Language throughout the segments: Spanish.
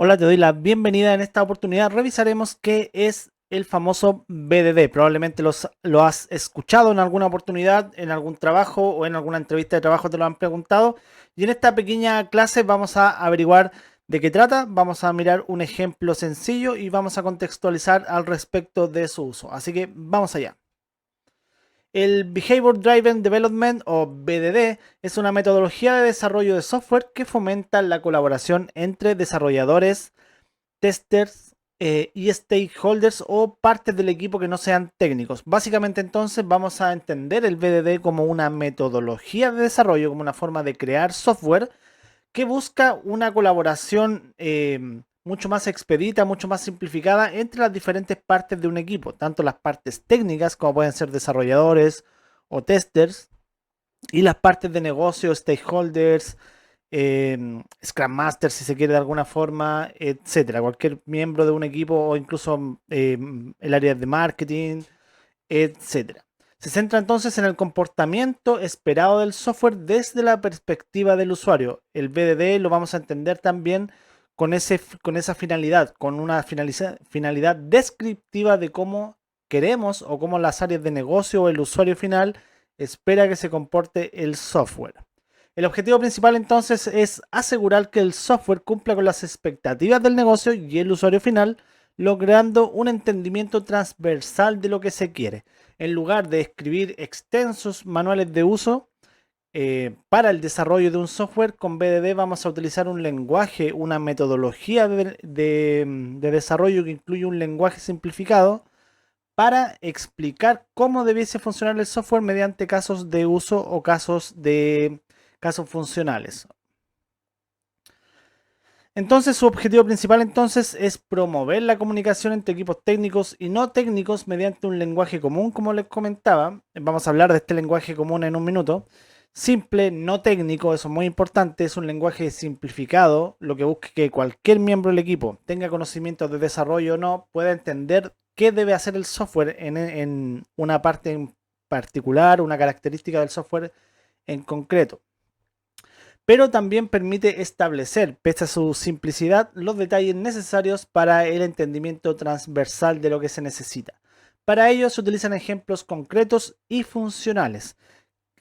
Hola, te doy la bienvenida. En esta oportunidad revisaremos qué es el famoso BDD. Probablemente lo has escuchado en alguna oportunidad, en algún trabajo o en alguna entrevista de trabajo te lo han preguntado. Y en esta pequeña clase vamos a averiguar de qué trata, vamos a mirar un ejemplo sencillo y vamos a contextualizar al respecto de su uso. Así que vamos allá. El Behavior Driven Development o BDD es una metodología de desarrollo de software que fomenta la colaboración entre desarrolladores, testers y stakeholders o partes del equipo que no sean técnicos. Básicamente entonces vamos a entender el BDD como una metodología de desarrollo, como una forma de crear software que busca una colaboración mucho más expedita, mucho más simplificada entre las diferentes partes de un equipo, tanto las partes técnicas como pueden ser desarrolladores o testers, y las partes de negocio, stakeholders, Scrum Master, si se quiere de alguna forma, etcétera. Cualquier miembro de un equipo o incluso el área de marketing, etcétera. Se centra entonces en el comportamiento esperado del software desde la perspectiva del usuario. El BDD lo vamos a entender también con esa finalidad, con una finalidad descriptiva de cómo queremos o cómo las áreas de negocio o el usuario final espera que se comporte el software. El objetivo principal entonces es asegurar que el software cumpla con las expectativas del negocio y el usuario final, logrando un entendimiento transversal de lo que se quiere. En lugar de escribir extensos manuales de uso para el desarrollo de un software, con BDD vamos a utilizar un lenguaje, una metodología de desarrollo que incluye un lenguaje simplificado para explicar cómo debiese funcionar el software mediante casos de uso o casos funcionales. Entonces, su objetivo principal entonces es promover la comunicación entre equipos técnicos y no técnicos mediante un lenguaje común, como les comentaba. Vamos a hablar de este lenguaje común en un minuto. Simple, no técnico, eso es muy importante, es un lenguaje simplificado, lo que busca que cualquier miembro del equipo, tenga conocimientos de desarrollo o no, pueda entender qué debe hacer el software en una parte en particular, una característica del software en concreto, pero también permite establecer, pese a su simplicidad, los detalles necesarios para el entendimiento transversal de lo que se necesita. Para ello se utilizan ejemplos concretos y funcionales.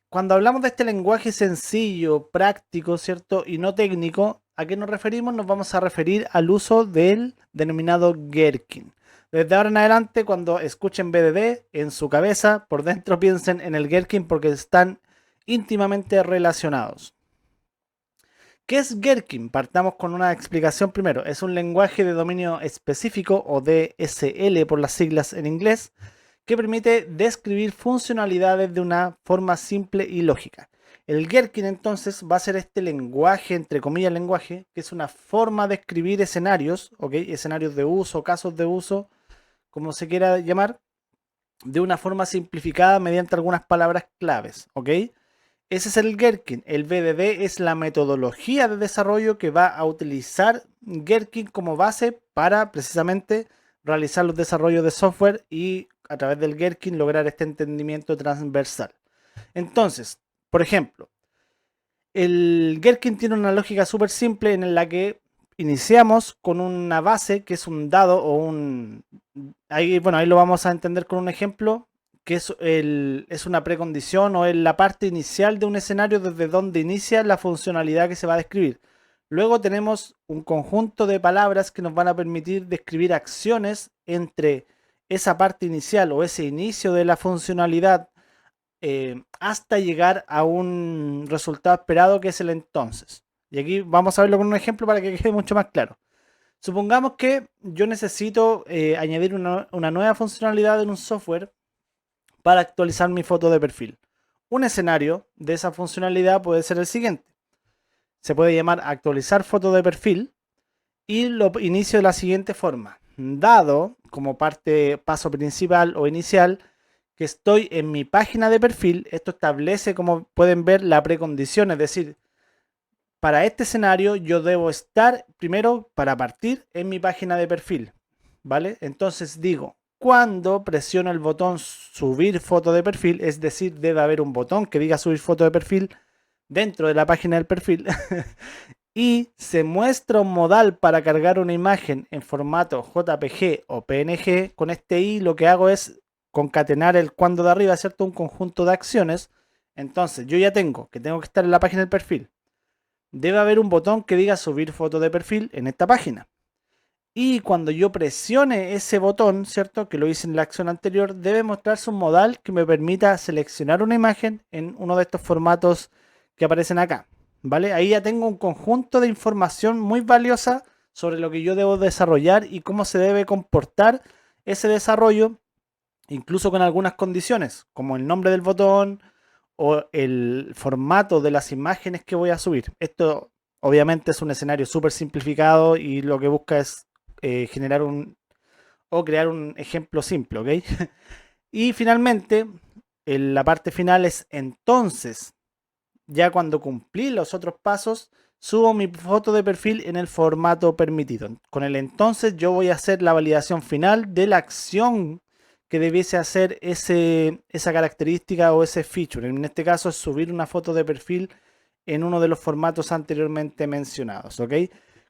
Cuando hablamos de este lenguaje sencillo, práctico, ¿cierto? Y no técnico, ¿a qué nos referimos? Nos vamos a referir al uso del denominado Gherkin. Desde ahora en adelante, cuando escuchen BDD, en su cabeza, por dentro piensen en el Gherkin porque están íntimamente relacionados. ¿Qué es Gherkin? Partamos con una explicación primero. Es un lenguaje de dominio específico o DSL por las siglas en inglés que permite describir funcionalidades de una forma simple y lógica. El Gherkin entonces va a ser este lenguaje, entre comillas lenguaje, que es una forma de escribir escenarios, ¿ok? Escenarios de uso, casos de uso, como se quiera llamar, de una forma simplificada mediante algunas palabras claves, ¿ok? Ese es el Gherkin. El BDD es la metodología de desarrollo que va a utilizar Gherkin como base para precisamente realizar los desarrollos de software y a través del Gherkin lograr este entendimiento transversal. Entonces, por ejemplo, el Gherkin tiene una lógica súper simple en la que iniciamos con una base que es un dado o un... Ahí, bueno, ahí lo vamos a entender con un ejemplo que es una precondición o es la parte inicial de un escenario desde donde inicia la funcionalidad que se va a describir. Luego tenemos un conjunto de palabras que nos van a permitir describir acciones entre esa parte inicial o ese inicio de la funcionalidad hasta llegar a un resultado esperado que es el entonces. Y aquí vamos a verlo con un ejemplo para que quede mucho más claro. Supongamos que yo necesito añadir una nueva funcionalidad en un software para actualizar mi foto de perfil. Un escenario de esa funcionalidad puede ser el siguiente. Se puede llamar actualizar foto de perfil y lo inicio de la siguiente forma. Dado como paso principal o inicial que estoy en mi página de perfil, esto establece, como pueden ver, la precondición, es decir, para este escenario yo debo estar primero para partir en mi página de perfil, ¿vale? Entonces digo, cuando presiono el botón subir foto de perfil, es decir, debe haber un botón que diga subir foto de perfil dentro de la página del perfil, y se muestra un modal para cargar una imagen en formato JPG o PNG, con este i lo que hago es concatenar el cuando de arriba, ¿cierto? Un conjunto de acciones. Entonces yo ya tengo que estar en la página del perfil. Debe haber un botón que diga subir foto de perfil en esta página. Y cuando yo presione ese botón, ¿cierto? Que lo hice en la acción anterior, debe mostrarse un modal que me permita seleccionar una imagen en uno de estos formatos que aparecen acá. ¿Vale? Ahí ya tengo un conjunto de información muy valiosa sobre lo que yo debo desarrollar y cómo se debe comportar ese desarrollo, incluso con algunas condiciones, como el nombre del botón o el formato de las imágenes que voy a subir. Esto obviamente es un escenario súper simplificado y lo que busca es generar un o crear un ejemplo simple, ¿ok? Y finalmente, en la parte final es entonces, ya cuando cumplí los otros pasos, subo mi foto de perfil en el formato permitido. Con el entonces yo voy a hacer la validación final de la acción que debiese hacer esa característica o ese feature. En este caso es subir una foto de perfil en uno de los formatos anteriormente mencionados, ¿ok?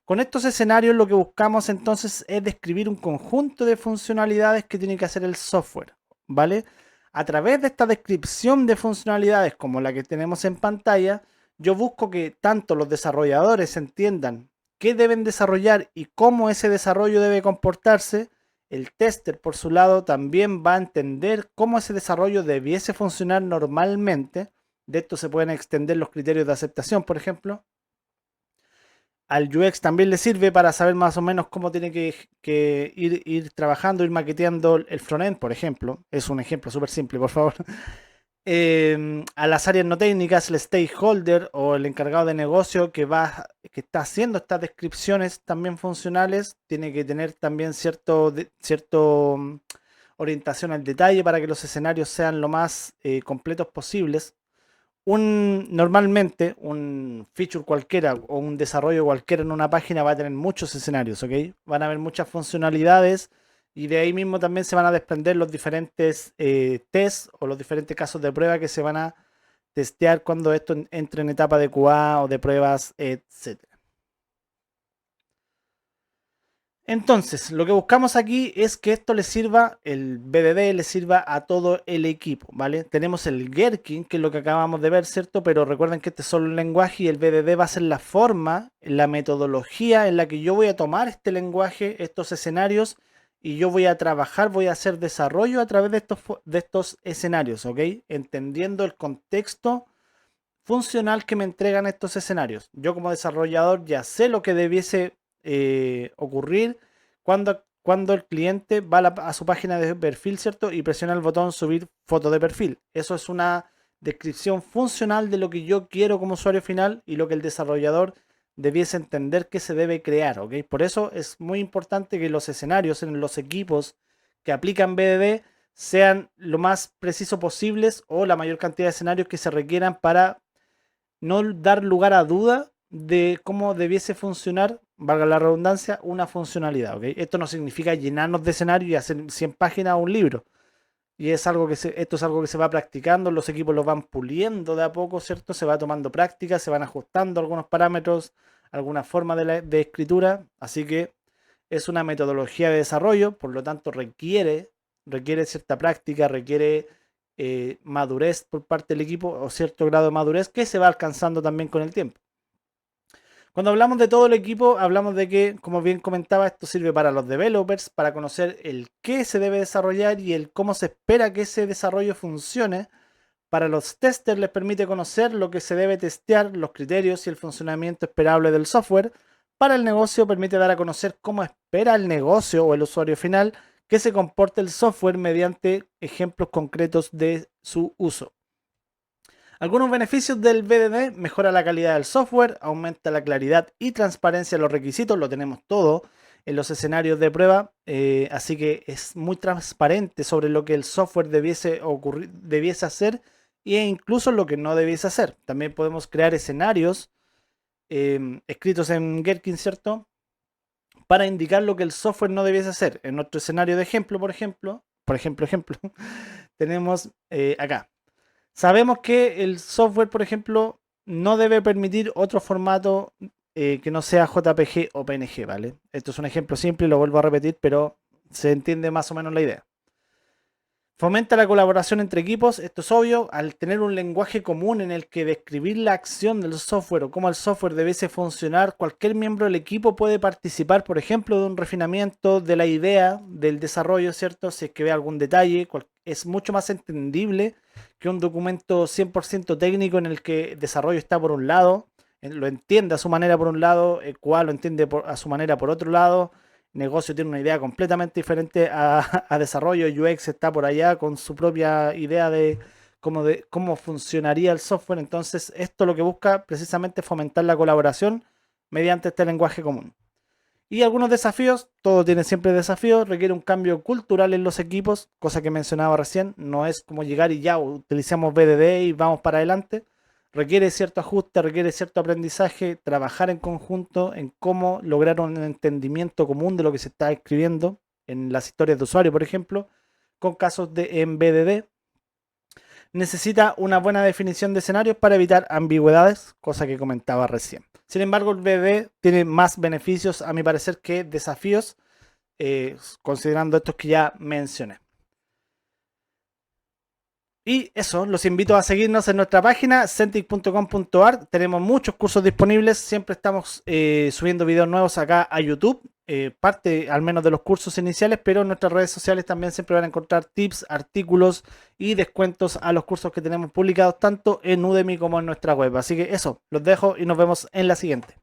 Con estos escenarios lo que buscamos entonces es describir un conjunto de funcionalidades que tiene que hacer el software, ¿vale? A través de esta descripción de funcionalidades como la que tenemos en pantalla, yo busco que tanto los desarrolladores entiendan qué deben desarrollar y cómo ese desarrollo debe comportarse. El tester, por su lado, también va a entender cómo ese desarrollo debiese funcionar normalmente. De esto se pueden extender los criterios de aceptación, por ejemplo. Al UX también le sirve para saber más o menos cómo tiene que ir trabajando, ir maqueteando el frontend, por ejemplo. Es un ejemplo súper simple, por favor. A las áreas no técnicas, el stakeholder o el encargado de negocio que está haciendo estas descripciones también funcionales, tiene que tener también cierto orientación al detalle para que los escenarios sean lo más completos posibles. Normalmente un feature cualquiera o un desarrollo cualquiera en una página va a tener muchos escenarios, ¿ok? Van a haber muchas funcionalidades y de ahí mismo también se van a desprender los diferentes tests o los diferentes casos de prueba que se van a testear cuando esto entre en etapa de QA o de pruebas, etcétera. Entonces, lo que buscamos aquí es que esto le sirva, el BDD le sirva a todo el equipo, ¿vale? Tenemos el Gherkin, que es lo que acabamos de ver, ¿cierto? Pero recuerden que este es solo un lenguaje y el BDD va a ser la forma, la metodología en la que yo voy a tomar este lenguaje, estos escenarios, y yo voy a trabajar, voy a hacer desarrollo a través de estos escenarios, ¿ok? Entendiendo el contexto funcional que me entregan estos escenarios. Yo como desarrollador ya sé lo que debiese ocurrir cuando el cliente va a su página de perfil, ¿cierto? Y presiona el botón subir foto de perfil. Eso es una descripción funcional de lo que yo quiero como usuario final y lo que el desarrollador debiese entender que se debe crear, ¿ok? Por eso es muy importante que los escenarios en los equipos que aplican BDD sean lo más preciso posibles o la mayor cantidad de escenarios que se requieran para no dar lugar a duda de cómo debiese funcionar, valga la redundancia, una funcionalidad. ¿Ok? Esto no significa llenarnos de escenarios y hacer 100 páginas o un libro. Y es algo esto es algo que se va practicando, los equipos lo van puliendo de a poco, ¿cierto? Se va tomando práctica, se van ajustando algunos parámetros, alguna forma de escritura. Así que es una metodología de desarrollo, por lo tanto requiere cierta práctica, requiere madurez por parte del equipo o cierto grado de madurez que se va alcanzando también con el tiempo. Cuando hablamos de todo el equipo, hablamos de que, como bien comentaba, esto sirve para los developers, para conocer el qué se debe desarrollar y el cómo se espera que ese desarrollo funcione. Para los testers les permite conocer lo que se debe testear, los criterios y el funcionamiento esperable del software. Para el negocio permite dar a conocer cómo espera el negocio o el usuario final que se comporte el software mediante ejemplos concretos de su uso. Algunos beneficios del BDD: mejora la calidad del software, aumenta la claridad y transparencia de los requisitos, lo tenemos todo en los escenarios de prueba, así que es muy transparente sobre lo que el software debiese hacer e incluso lo que no debiese hacer. También podemos crear escenarios escritos en Gherkin, ¿cierto? Para indicar lo que el software no debiese hacer. En nuestro escenario de ejemplo, ejemplo, tenemos acá. Sabemos que el software, por ejemplo, no debe permitir otro formato que no sea JPG o PNG, ¿vale? Esto es un ejemplo simple, lo vuelvo a repetir, pero se entiende más o menos la idea. Fomenta la colaboración entre equipos, esto es obvio, al tener un lenguaje común en el que describir la acción del software o cómo el software debiese funcionar, cualquier miembro del equipo puede participar, por ejemplo, de un refinamiento de la idea del desarrollo, ¿cierto? Si es que ve algún detalle, es mucho más entendible que un documento 100% técnico en el que el desarrollo está por un lado, lo entiende a su manera por un lado, el cual lo entiende a su manera por otro lado. Negocio tiene una idea completamente diferente a desarrollo. UX está por allá con su propia idea de cómo funcionaría el software. Entonces, esto lo que busca precisamente es fomentar la colaboración mediante este lenguaje común. Y algunos desafíos, todo tiene siempre desafíos, requiere un cambio cultural en los equipos, cosa que mencionaba recién, no es como llegar y ya utilizamos BDD y vamos para adelante. Requiere cierto ajuste, requiere cierto aprendizaje, trabajar en conjunto en cómo lograr un entendimiento común de lo que se está escribiendo en las historias de usuario, por ejemplo, con casos de en BDD. Necesita una buena definición de escenarios para evitar ambigüedades, cosa que comentaba recién. Sin embargo, el BD tiene más beneficios, a mi parecer, que desafíos, considerando estos que ya mencioné. Y eso, los invito a seguirnos en nuestra página centric.com.ar. Tenemos muchos cursos disponibles. Siempre estamos subiendo videos nuevos acá a YouTube. Parte al menos de los cursos iniciales, pero en nuestras redes sociales también siempre van a encontrar tips, artículos y descuentos a los cursos que tenemos publicados tanto en Udemy como en nuestra web. Así que eso, los dejo y nos vemos en la siguiente.